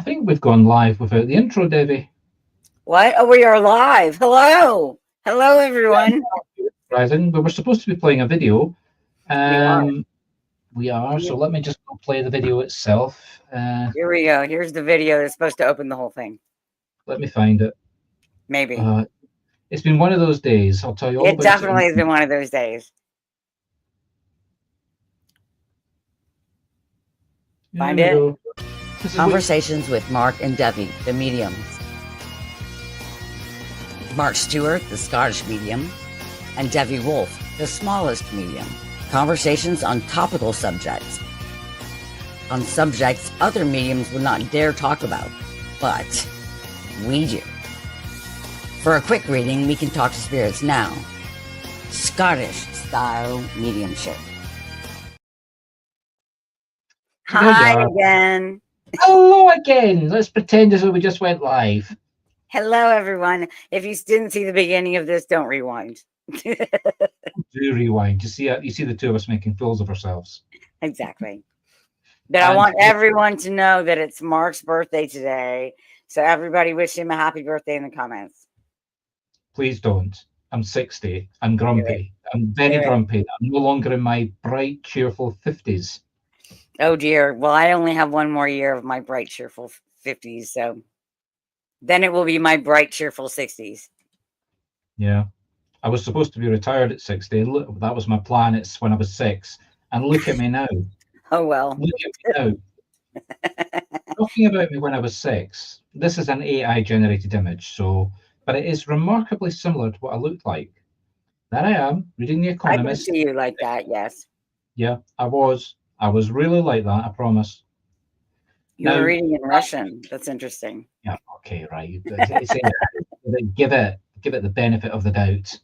think we've gone live without the intro, Debbie. What? Oh, we are live. Hello. Hello, everyone. Rising. We were supposed to be playing a video. We are. So let me just go play the video itself. Here we go. Here's the video that's supposed to open the whole thing. Let me find it. Maybe. It's been one of those days. I'll tell you all about it. It definitely has been one of those days. Find it? Conversations with Marc and Debbie, the mediums. Marc Stuart, the Scottish medium, and Debbie Wolf, the smallest medium. Conversations on topical subjects. On subjects other mediums would not dare talk about, but we do. For a quick reading, we can talk to spirits now. Scottish style mediumship. Hi again. Hello again. Let's pretend as though we just went live. Hello, everyone. If you didn't see the beginning of this, don't rewind. Do rewind. You see the two of us making fools of ourselves. Exactly. But I want everyone to know that it's Marc's birthday today. So everybody wish him a happy birthday in the comments. Please don't. I'm 60. I'm grumpy. I'm very grumpy. I'm no longer in my bright, cheerful 50s. Oh, dear. Well, I only have one more year of my bright, cheerful 50s. So then it will be my bright, cheerful 60s. Yeah. I was supposed to be retired at 60. Look, that was my plan. It's when I was 6. And look at me now. Oh, well. Look at me now. Talking about me when I was 6. This is an AI-generated image, but it is remarkably similar to what I looked like. There I am, reading The Economist. I can see you like that, yes. Yeah, I was really like that, I promise. You were reading in Russian. That's interesting. Yeah, okay, right. Give it the benefit of the doubt.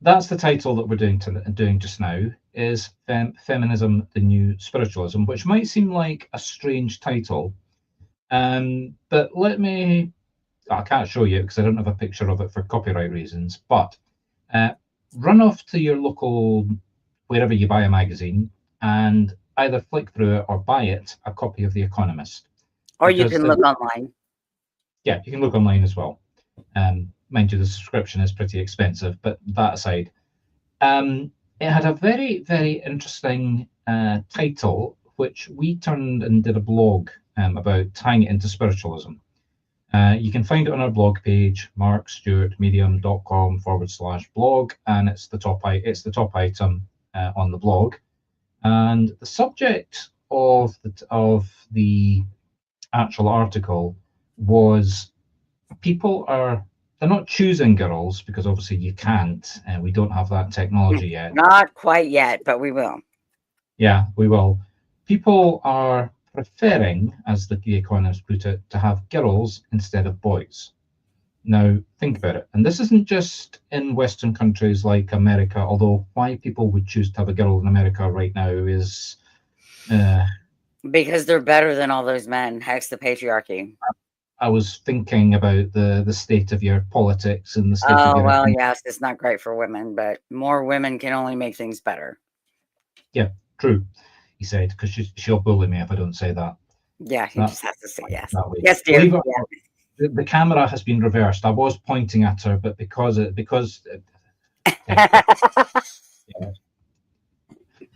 That's the title that we're doing just now, is Feminism the New Spiritualism, which might seem like a strange title. But I can't show you because I don't have a picture of it for copyright reasons, but run off to your local, wherever you buy a magazine, and either flick through it or buy a copy of The Economist. Or you can look online. Yeah, you can look online as well. Mind you, the subscription is pretty expensive, but that aside, it had a very, very interesting title, which we turned and did a blog about tying it into spiritualism. You can find it on our blog page, marcstuartmedium.com/blog, and it's the top item on the blog. And the subject of the actual article was they're not choosing girls, because obviously you can't, and we don't have that technology yet. Not quite yet, but we will. Yeah, we will. People are preferring, as the Economist put it, to have girls instead of boys. Now, think about it. And this isn't just in Western countries like America, although why people would choose to have a girl in America right now is... because they're better than all those men. Hex the patriarchy. I was thinking about the state of your politics and the state of your... Oh, well, yes, it's not great for women, but more women can only make things better. Yeah, true, he said, because she'll bully me if I don't say that. Yeah, he just has to say yes. Yes, dear. Yeah. The camera has been reversed. I was pointing at her, but because yeah.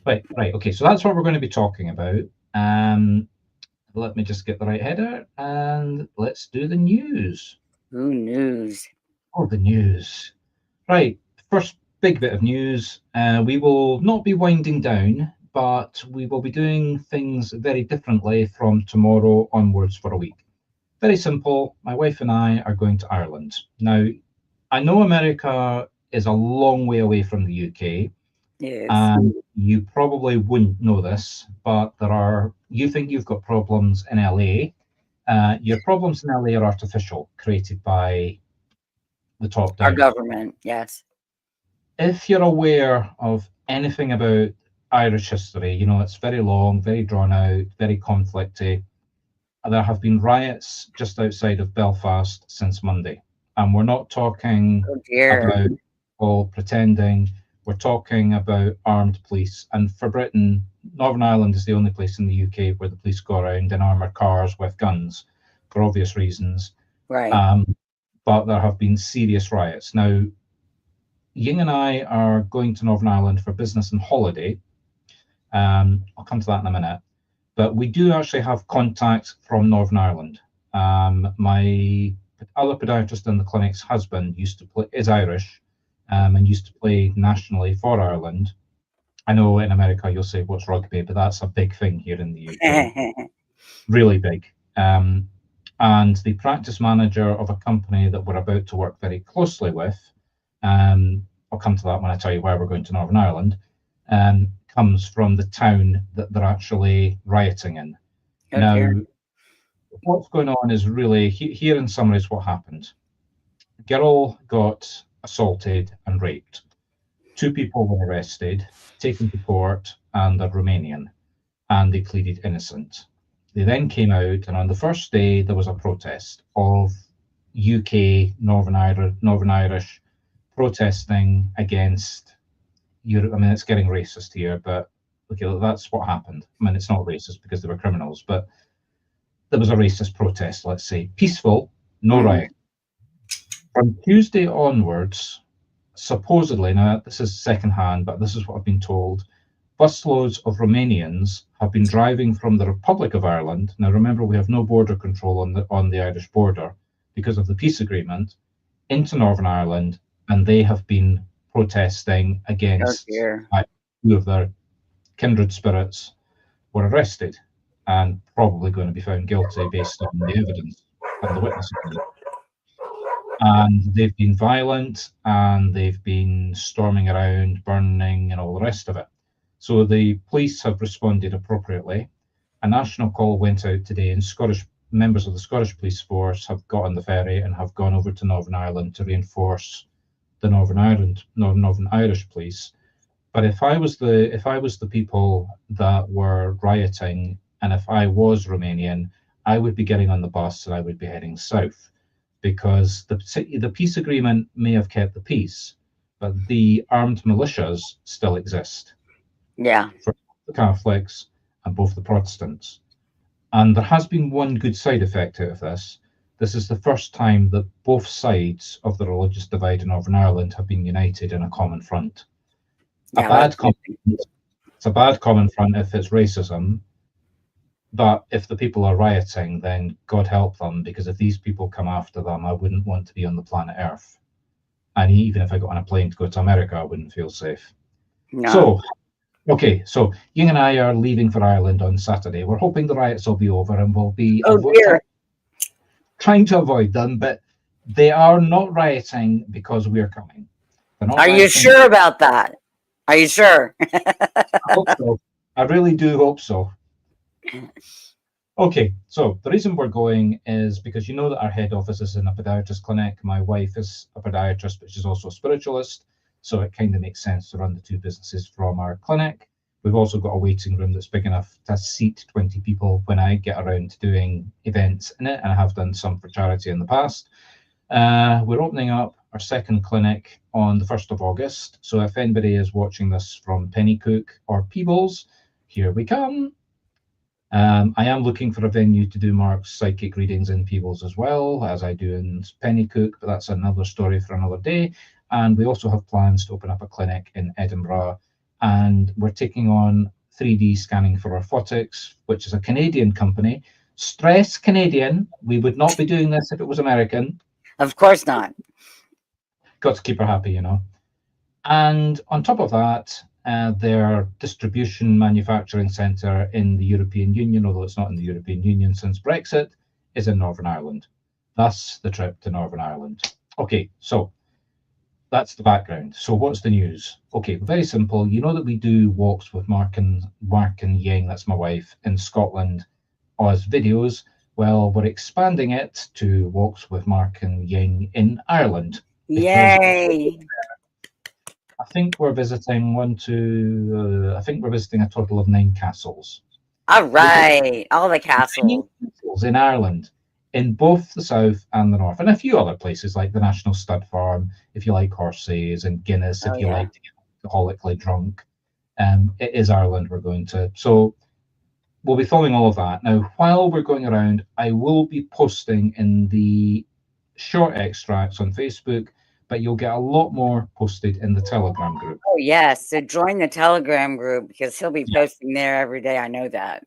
Right, okay, so that's what we're going to be talking about. Let me just get the right header, and let's do the news. Ooh, news. Oh, the news. Right, first big bit of news. We will not be winding down, but we will be doing things very differently from tomorrow onwards for a week. Very simple. My wife and I are going to Ireland. Now, I know America is a long way away from the UK. Yes. And you probably wouldn't know this, but you think you've got problems in LA. Your problems in LA are artificial, created by the top down. Our government, yes. If you're aware of anything about Irish history, you know, it's very long, very drawn out, very conflicty. There have been riots just outside of Belfast since Monday. And we're not talking about all pretending. We're talking about armed police. And for Britain, Northern Ireland is the only place in the UK where the police go around in armoured cars with guns for obvious reasons. Right. But there have been serious riots. Now, Ying and I are going to Northern Ireland for business and holiday. I'll come to that in a minute. But we do actually have contact from Northern Ireland. My other podiatrist in the clinic's husband is Irish, and used to play nationally for Ireland. I know in America you'll say, what's rugby? But that's a big thing here in the UK. Really big. And the practice manager of a company that we're about to work very closely with, I'll come to that when I tell you why we're going to Northern Ireland, comes from the town that they're actually rioting in. Okay. Now, what's going on is really, here in summary is what happened. A girl got assaulted and raped. 2 people were arrested, taken to court, and they're Romanian, and they pleaded innocent. They then came out, and on the first day, there was a protest of UK Northern Irish protesting against Europe. I mean, it's getting racist here, but okay, that's what happened. I mean, it's not racist because they were criminals, but there was a racist protest, let's say. Peaceful, no riot. From Tuesday onwards, supposedly, now this is secondhand, but this is what I've been told, busloads of Romanians have been driving from the Republic of Ireland. Now, remember, we have no border control on the Irish border because of the peace agreement, into Northern Ireland, and they have been protesting against 2 of their kindred spirits were arrested and probably going to be found guilty based on the evidence and the witnesses. And they've been violent, and they've been storming around, burning, and all the rest of it. So the police have responded appropriately. A national call went out today, and members of the Scottish police force have got on the ferry and have gone over to Northern Ireland to reinforce the Northern Irish police. But if I was the people that were rioting, and if I was Romanian, I would be getting on the bus and I would be heading south, because the peace agreement may have kept the peace, but the armed militias still exist. Yeah. For the Catholics and both the Protestants. And there has been one good side effect out of this. This is the first time that both sides of the religious divide in Northern Ireland have been united in a common front. It's a bad common front if it's racism, but if the people are rioting, then God help them, because if these people come after them, I wouldn't want to be on the planet Earth. And even if I got on a plane to go to America, I wouldn't feel safe. No. So, okay, so Ying and I are leaving for Ireland on Saturday. We're hoping the riots will be over and we'll be trying to avoid them, but they are not rioting because we're coming. Are you sure about that? Are you sure? I hope so. I really do hope so. Okay, so the reason we're going is because you know that our head office is in a podiatrist clinic. My wife is a podiatrist, but she's also a spiritualist. So it kind of makes sense to run the 2 businesses from our clinic. We've also got a waiting room that's big enough to seat 20 people when I get around to doing events in it, and I have done some for charity in the past. We're opening up our second clinic on the 1st of August. So if anybody is watching this from Pennycook or Peebles, here we come. I am looking for a venue to do Marc's psychic readings in Peebles as well, as I do in Pennycook, but that's another story for another day. And we also have plans to open up a clinic in Edinburgh, and we're taking on 3D scanning for orthotics, which is a Canadian company. Stress Canadian. We would not be doing this if it was American. Of course not. Got to keep her happy, you know. And on top of that, their distribution manufacturing centre in the European Union, although it's not in the European Union since Brexit, is in Northern Ireland. Thus the trip to Northern Ireland. Okay, so that's the background. So what's the news? Okay, very simple. You know that we do walks with Marc and Ying, that's my wife, in Scotland as videos. Well, we're expanding it to walks with Marc and Ying in Ireland. Yay! I think we're visiting I think we're visiting a total of 9 castles. All right, all the castles. In Ireland, in both the south and the north, and a few other places like the National Stud Farm, if you like horses, and Guinness, if you like to get alcoholically drunk. It is Ireland we're going to. So we'll be following all of that. Now, while we're going around, I will be posting in the short extracts on Facebook, but you'll get a lot more posted in the Telegram group. Oh, yes. So join the Telegram group because he'll be posting there every day. I know that.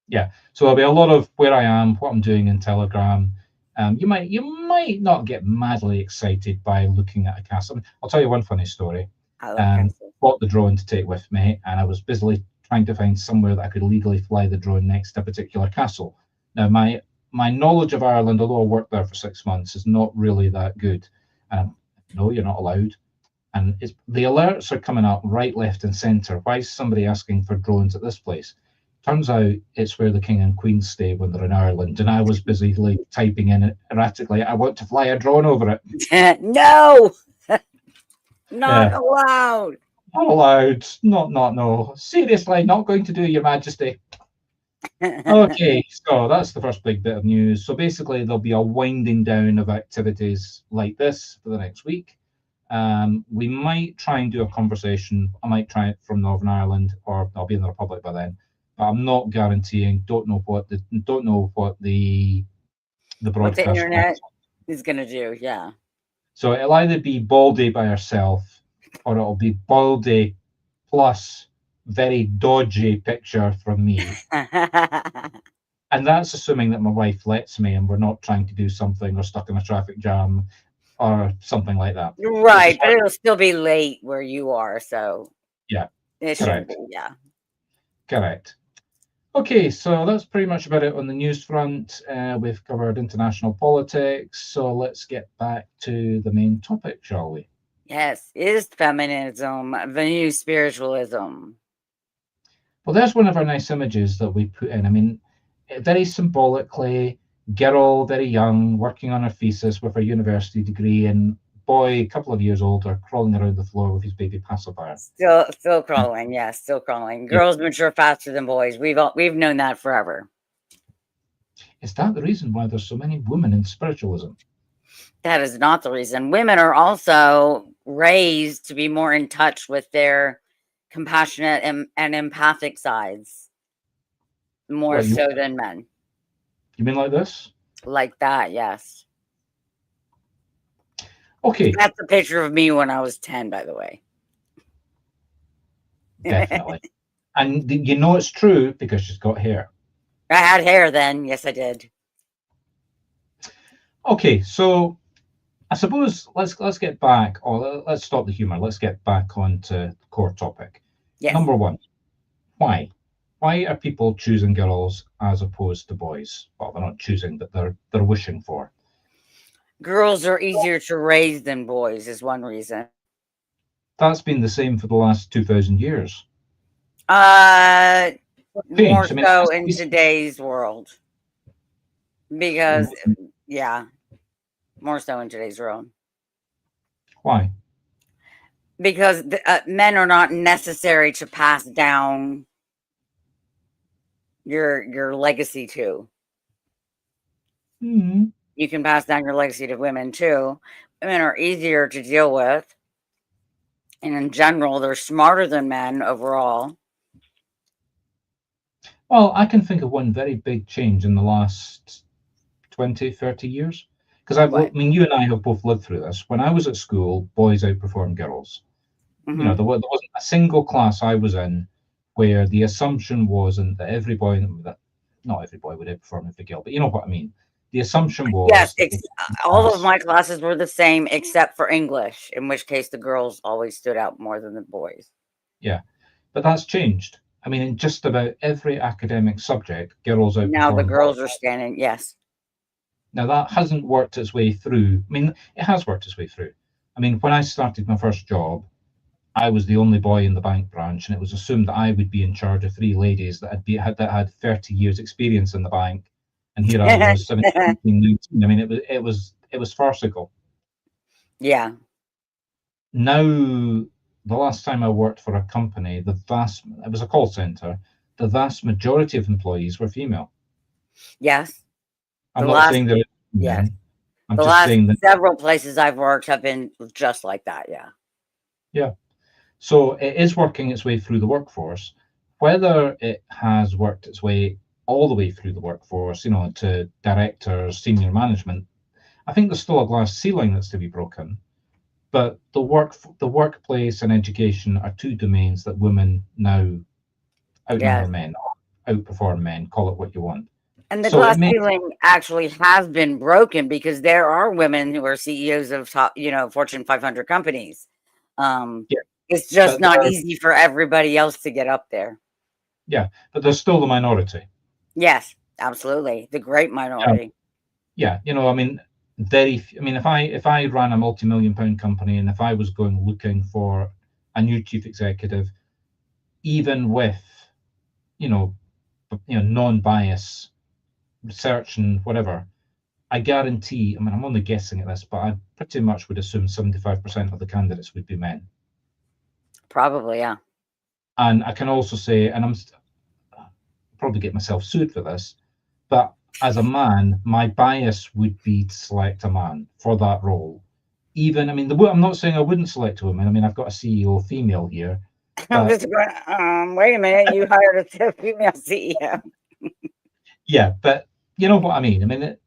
Yeah. So there'll be a lot of where I am, what I'm doing in Telegram. You might not get madly excited by looking at a castle. I mean, I'll tell you one funny story. I love castles. Bought the drone to take with me, and I was busily trying to find somewhere that I could legally fly the drone next to a particular castle. Now, my knowledge of Ireland, although I worked there for 6 months, is not really that good. No, you're not allowed. And the alerts are coming up right, left, and centre. Why is somebody asking for drones at this place? Turns out it's where the king and queen stay when they're in Ireland. And I was busy typing in erratically, I want to fly a drone over it. No, not allowed. Not allowed. No. Seriously, not going to do, Your Majesty. Okay, so that's the first big bit of news. So basically, there'll be a winding down of activities like this for the next week. We might try and do a conversation. I might try it from Northern Ireland, or I'll be in the Republic by then. But I'm not guaranteeing. Don't know what the broadcast what the internet is going to do. Yeah. So it'll either be Baldy by herself, or it'll be Baldy plus very dodgy picture from me. And that's assuming that my wife lets me and we're not trying to do something or stuck in a traffic jam or something like that. Right, but it'll still be late where you are, so yeah, it should be, yeah. Correct. Okay, so that's pretty much about it on the news front. We've covered international politics, so let's get back to the main topic, shall we? Yes, is feminism the new spiritualism? Well, there's one of our nice images that we put in. I mean, very symbolically, girl, very young, working on her thesis with her university degree, and boy, a couple of years older, crawling around the floor with his baby pacifier. Still crawling, yes, still crawling. Girls mature faster than boys. We've known that forever. Is that the reason why there's so many women in spiritualism? That is not the reason. Women are also raised to be more in touch with their compassionate and empathic sides, more so than men. You mean like this? Like that, yes. Okay. That's a picture of me when I was 10, by the way. Definitely. And you know it's true because she's got hair. I had hair then. Yes, I did. Okay, so I suppose let's get back, or let's stop the humor. Let's get back onto the core topic. Yes. Number one, why? Why are people choosing girls as opposed to boys? Well, they're not choosing, but they're wishing for. Girls are easier to raise than boys is one reason. That's been the same for the last 2,000 years. More so in today's world. Because, yeah, more so in today's world. Why? Because men are not necessary to pass down your legacy to. Mm-hmm. You can pass down your legacy to women too. Women are easier to deal with. And in general, they're smarter than men overall. Well, I can think of one very big change in the last 20, 30 years. Because I mean, you and I have both lived through this. When I was at school, boys outperformed girls. Mm-hmm. You know, there wasn't a single class I was in where the assumption wasn't that every boy, not every boy would outperform every girl, but you know what I mean. The assumption was... Yes, all of my classes were the same except for English, in which case the girls always stood out more than the boys. Yeah, but that's changed. I mean, in just about every academic subject, girls outperform. Now the girls are standing, yes. Now that hasn't worked its way through. I mean, it has worked its way through. I mean, when I started my first job, I was the only boy in the bank branch, and it was assumed that I would be in charge of 3 ladies that had 30 years experience in the bank. And here I was 17, 19. I mean, it was farcical. Yeah. Now, the last time I worked for a company, it was a call center. The vast majority of employees were female. Yes. I'm not saying that. Yes. I'm just saying that several places I've worked have been just like that. Yeah. Yeah. So it is working its way through the workforce. Whether it has worked its way all the way through the workforce, to directors, senior management, I think there's still a glass ceiling that's to be broken. But the workplace and education are two domains that women now outnumber men, outperform men, call it what you want. And the glass ceiling actually has been broken because there are women who are CEOs of top, Fortune 500 companies. It's just not easy for everybody else to get up there. Yeah, but there's still the minority. Yes, absolutely. The great minority. Yeah, if I ran a multi-million-pound company and if I was going looking for a new chief executive, even with, non-bias research and whatever, I guarantee, I'm only guessing at this, but I pretty much would assume 75% of the candidates would be men. Probably, yeah. And I can also say, and I'm probably get myself sued for this, but as a man, my bias would be to select a man for that role. Even, I'm not saying I wouldn't select a woman. I've got a CEO female here. I'm just going, wait a minute, you hired a female CEO. Yeah, but you know what I mean?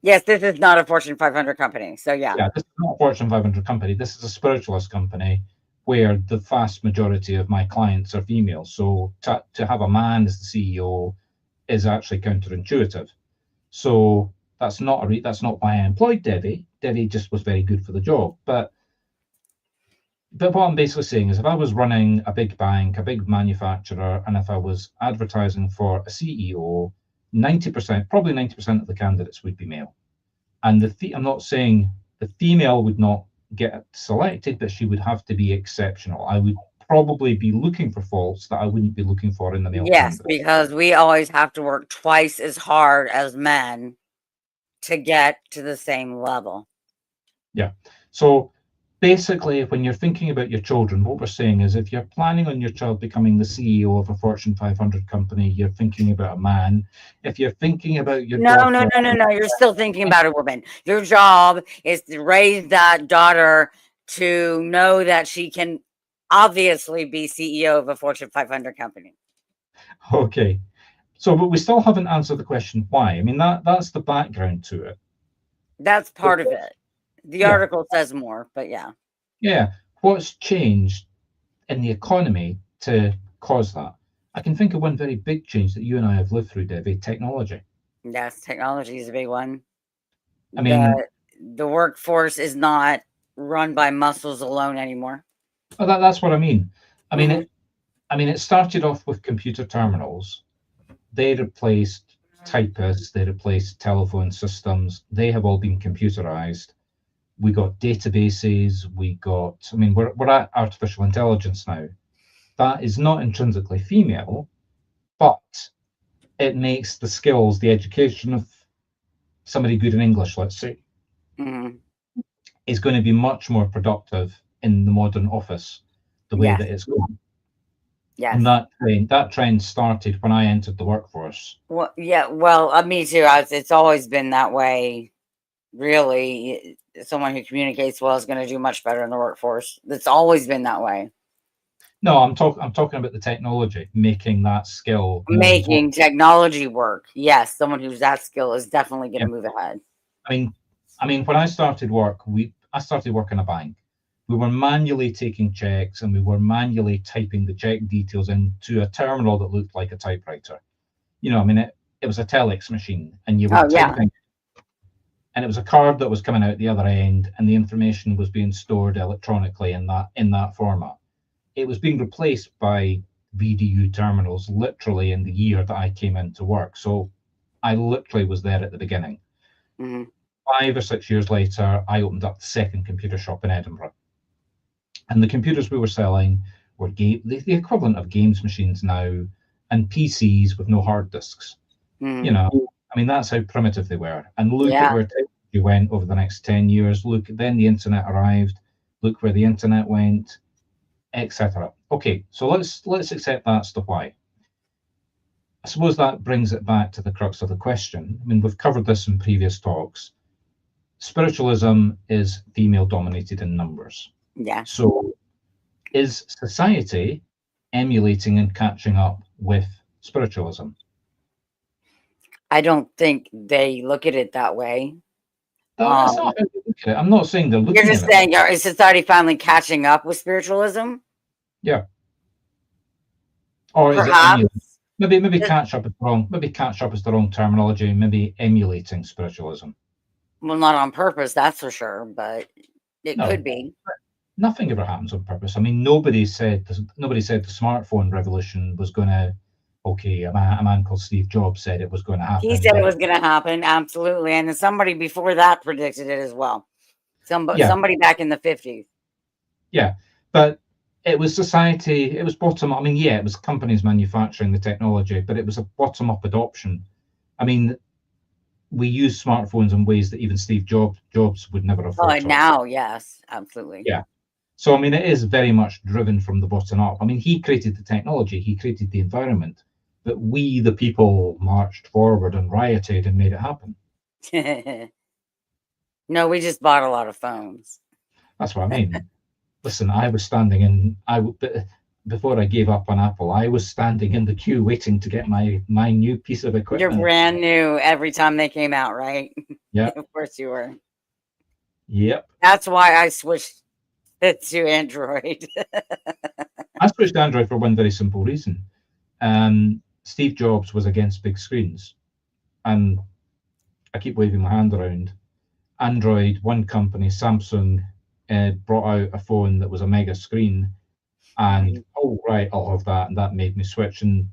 Yes, this is not a Fortune 500 company. So yeah. Yeah, this is not a Fortune 500 company. This is a spiritualist company where the vast majority of my clients are female. So to have a man as the CEO is actually counterintuitive. So that's not why I employed Debbie. Debbie just was very good for the job. But what I'm basically saying is if I was running a big bank, a big manufacturer, and if I was advertising for a CEO, 90% of the candidates would be male. And I'm not saying the female would not get selected, but she would have to be exceptional. I would probably be looking for faults that I wouldn't be looking for in the male candidate. Because we always have to work twice as hard as men to get to the same level. Yeah. So basically, when you're thinking about your children, what we're saying is if you're planning on your child becoming the CEO of a Fortune 500 company, you're thinking about a man. If you're thinking about your daughter, no. You're still thinking about a woman. Your job is to raise that daughter to know that she can obviously be CEO of a Fortune 500 company. Okay. So, but we still haven't answered the question why. That's the background to it. That's part of it. The article says more, but yeah. Yeah. What's changed in the economy to cause that? I can think of one very big change that you and I have lived through, Debbie, technology. Yes, technology is a big one. The workforce is not run by muscles alone anymore. Oh, that's what I mean. It started off with computer terminals. They replaced typists, they replaced telephone systems. They have all been computerized. We got databases, we're at artificial intelligence now. That is not intrinsically female, but it makes the skills, the education of somebody good in English, let's say, is going to be much more productive in the modern office, the way that it's going. Yes. And that trend started when I entered the workforce. Well, yeah, me too. It's always been that way. Really, someone who communicates well is going to do much better in the workforce. It's always been that way. No, I'm talking about the technology, making that skill. Making technology work. Yes, someone who's that skill is definitely going to move ahead. When I started work, I started work in a bank. We were manually taking checks and we were manually typing the check details into a terminal that looked like a typewriter. It was a telex machine and you were typing. And it was a card that was coming out the other end and the information was being stored electronically in that format. It was being replaced by VDU terminals literally in the year that I came into work. So I literally was there at the beginning. 5 or 6 years later, I opened up the second computer shop in Edinburgh. And the computers we were selling were the equivalent of games machines now and PCs with no hard disks. That's how primitive they were. And look at where technology went over the next 10 years. Look, then the internet arrived. Look where the internet went, etc. Okay, so let's accept that's the why. I suppose that brings it back to the crux of the question. We've covered this in previous talks. Spiritualism is female dominated in numbers. Yeah. So is society emulating and catching up with spiritualism? I don't think they look at it that way. No, that's not how they look at it. I'm not saying they're You're looking just at it. saying, is society finally catching up with spiritualism? Yeah. Or is it emulating? Perhaps. Maybe catch up is wrong. Maybe catch up is the wrong terminology. Maybe emulating spiritualism. Well, not on purpose, that's for sure, but it No, could be. nothing ever happens on purpose. I mean, nobody said the smartphone revolution was going to. Okay, a man called Steve Jobs said it was going to He happen. said it was going to happen, absolutely, and then somebody before that predicted it as well. Somebody back in the 50s. Yeah, but it was society. It was bottom up. I mean, yeah, it was companies manufacturing the technology, but it was a bottom up adoption. I mean, we use smartphones in ways that even Steve Jobs would never have thought of. Now, yes, absolutely. Yeah. So, I mean, it is very much driven from the bottom up. I mean, he created the technology, he created the environment, but we, the people, marched forward and rioted and made it happen. No, we just bought a lot of phones. That's what I mean. Listen, I was standing in, before I gave up on Apple, I was standing in the queue waiting to get my new piece of equipment. You're brand new every time they came out, right? Yeah. Of course you were. Yep. That's why I switched it to Android. I switched to Android for one very simple reason. Steve Jobs was against big screens. And I keep waving my hand around. Android, one company, Samsung, brought out a phone that was a mega screen. And, oh, right, I'll have that. And that made me switch. And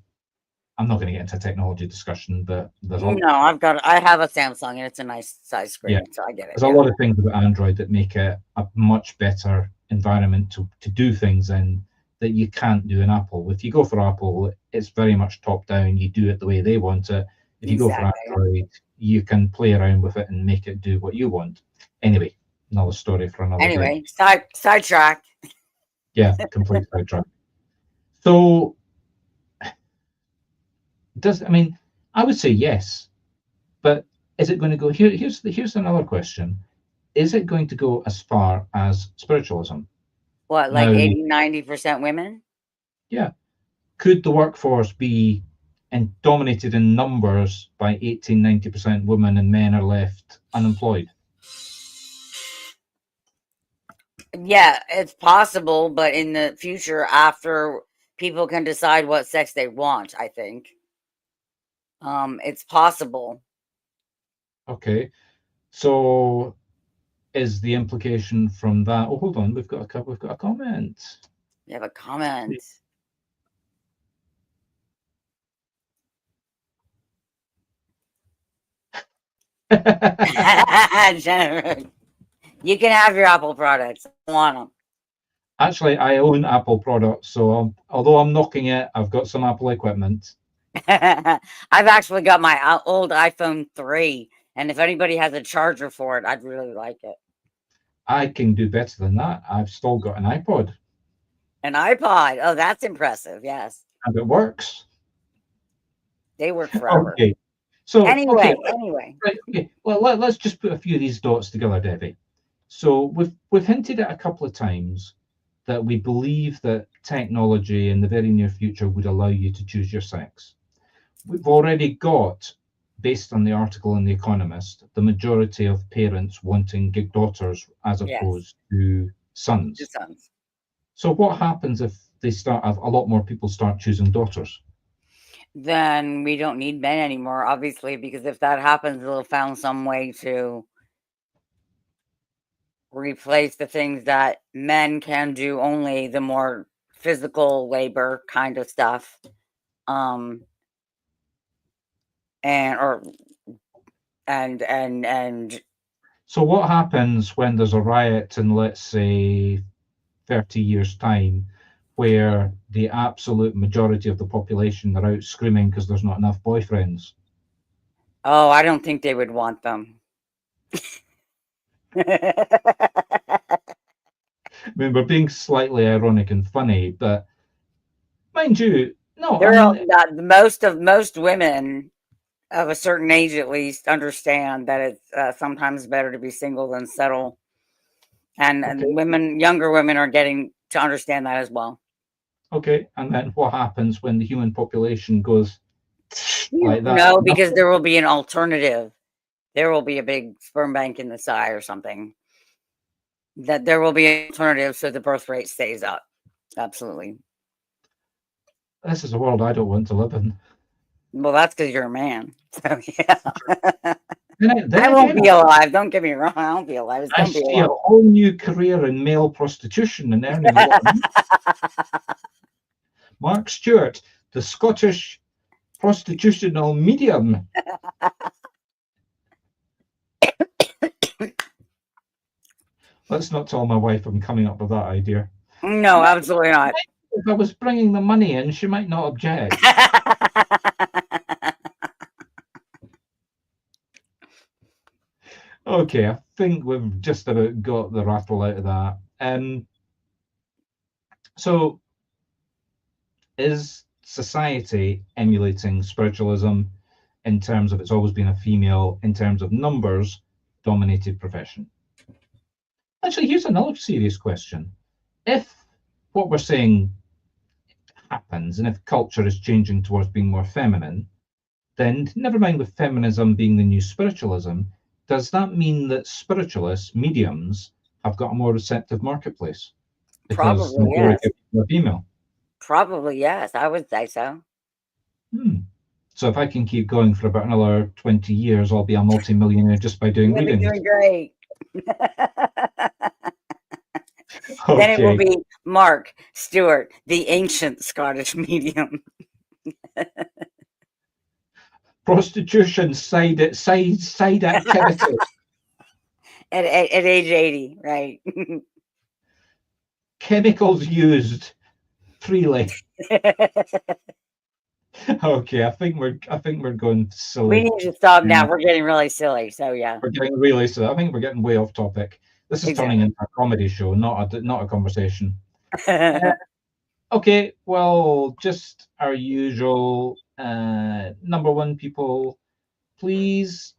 I'm not going to get into a technology discussion, but there's I have a Samsung and it's a nice size screen, yeah, so I get it. There's a lot of things about Android that make it a much better environment to do things in that you can't do in Apple. If you go for Apple, it's very much top down. You do it the way they want it. If you go for Android, you can play around with it and make it do what you want. Anyway, another story for another day. Sidetrack. Yeah, complete sidetrack. So, I would say yes, but is it going to go here? Here's another question: is it going to go as far as spiritualism? What, like 80-90% women? Yeah. Could the workforce be dominated in numbers by 80-90% women and men are left unemployed? Yeah, it's possible, but in the future, after people can decide what sex they want, I think it's possible. Okay, so is the implication from that? Oh, hold on, we've got a comment. You have a comment. Jennifer, you can have your Apple products. I want them. Actually, I own Apple products, so although I'm knocking it, I've got some Apple equipment. I've actually got my old iPhone 3, and if anybody has a charger for it, I'd really like it. I can do better than that. I've still got an iPod. An iPod? Oh, that's impressive. Yes. And it works. They work forever. Okay. So anyway. Right, okay. Well, let's just put a few of these dots together, Debbie. So we've hinted at a couple of times that we believe that technology in the very near future would allow you to choose your sex. We've already got, based on the article in The Economist, the majority of parents wanting daughters as opposed to sons. So what happens if a lot more people start choosing daughters? Then we don't need men anymore, obviously, because if that happens, they'll have found some way to replace the things that men can do, only the more physical labor kind of stuff. And so what happens when there's a riot in, let's say, 30 years time, where the absolute majority of the population are out screaming because there's not enough boyfriends? Oh, I don't think they would want them. I mean, we're being slightly ironic and funny, but mind you, no. Most women of a certain age, at least, understand that it's sometimes better to be single than settle And younger women are getting to understand that as well. Okay, and then what happens when the human population goes like that? No, because there will be an alternative. There will be a big sperm bank in the sky or something. That there will be an alternative so the birth rate stays up. Absolutely. This is a world I don't want to live in. Well, that's because you're a man. So yeah. Then I won't be alive. Don't get me wrong. I won't be alive. I see a whole new career in male prostitution and earning a lot of money. Marc Stuart, the Scottish prostitutional medium. Let's not tell my wife I'm coming up with that idea. No, absolutely not. If I was bringing the money in, she might not object. Okay, I think we've just about got the rattle out of that. So, is society emulating spiritualism in terms of it's always been a female, in terms of numbers, dominated profession? Actually, here's another serious question. If what we're saying happens, and if culture is changing towards being more feminine, then never mind with feminism being the new spiritualism, does that mean that spiritualists, mediums, have got a more receptive marketplace? Because probably, yes. Are female. Probably, yes. I would say so. So if I can keep going for about another 20 years, I'll be a multi-millionaire just by doing readings. You're doing great. Okay. Then it will be Marc Stuart, the ancient Scottish medium. Prostitution side activity. at age 80, right? Chemicals used freely. Okay, I think we're going silly. We need to stop now. We're getting really silly. So yeah. We're getting really silly. I think we're getting way off topic. This is turning into a comedy show, not a conversation. Okay, well, just our usual. Number one, people, please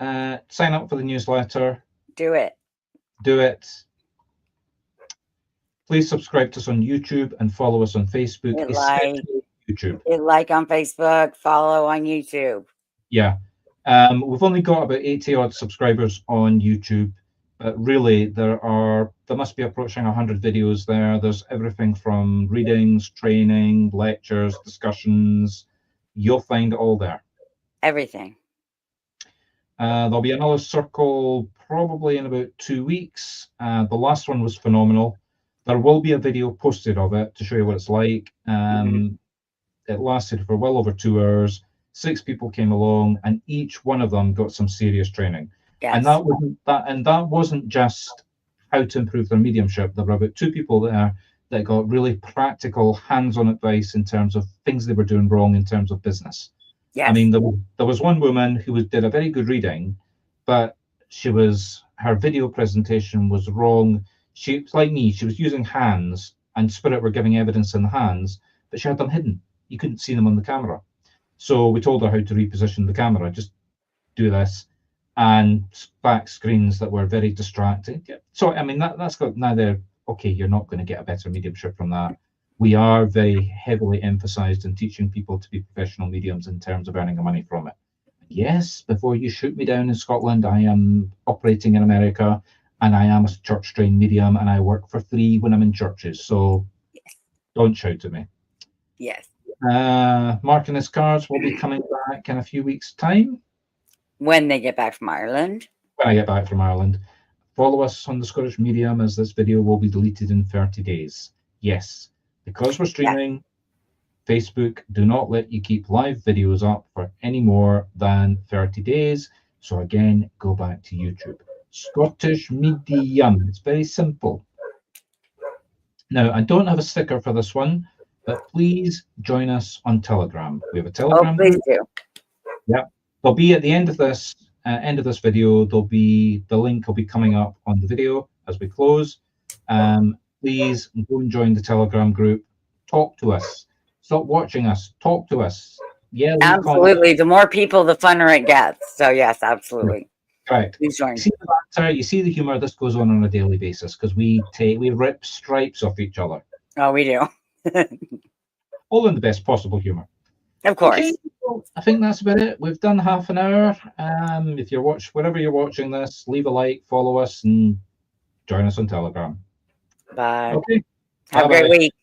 sign up for the newsletter. Do it. Please subscribe to us on YouTube and follow us on Facebook. YouTube. Hit like on Facebook, follow on YouTube. Yeah. We've only got about 80 odd subscribers on YouTube, but really there must be approaching 100 videos there. There's everything from readings, training, lectures, discussions. You'll find it all there. Everything. There'll be another circle probably in about 2 weeks. The last one was phenomenal. There will be a video posted of it to show you what it's like. It lasted for well over 2 hours. 6 people came along, and each one of them got some serious training. Yes. And that wasn't just how to improve their mediumship. There were about 2 people there that got really practical, hands-on advice in terms of things they were doing wrong in terms of business. Yes. I mean, there was one woman who did a very good reading, but her video presentation was wrong. She was like me. She was using hands, and Spirit were giving evidence in the hands, but she had them hidden. You couldn't see them on the camera. So we told her how to reposition the camera. Just do this, and back screens that were very distracting. So, I mean, that's got neither, okay, you're not going to get a better mediumship from that. We are very heavily emphasized in teaching people to be professional mediums in terms of earning money from it. Yes, before you shoot me down in Scotland, I am operating in America, and I am a church-trained medium, and I work for free when I'm in churches. So don't shout at me. Yes. Marc and his cards will be coming back in a few weeks' time. When they get back from Ireland. When I get back from Ireland. Follow us on the Scottish Medium, as this video will be deleted in 30 days. Yes, because we're streaming, Facebook do not let you keep live videos up for any more than 30 days. So again, go back to YouTube. Scottish Medium. It's very simple. Now, I don't have a sticker for this one, but please join us on Telegram. We have a Telegram please group. Do. Yeah, there'll be at the end of this video. The link will be coming up on the video as we close. Please go and join the Telegram group. Talk to us. Stop watching us. Talk to us. Yeah, absolutely. The more people, the funner it gets. So yes, absolutely. Correct. Please join. You see the banter, you see the humor. This goes on a daily basis because we rip stripes off each other. Oh, we do. All in the best possible humor. Of course. Okay, well, I think that's about it. We've done half an hour. If you're wherever you're watching this, leave a like, follow us, and join us on Telegram. Bye. Okay. Have a great week.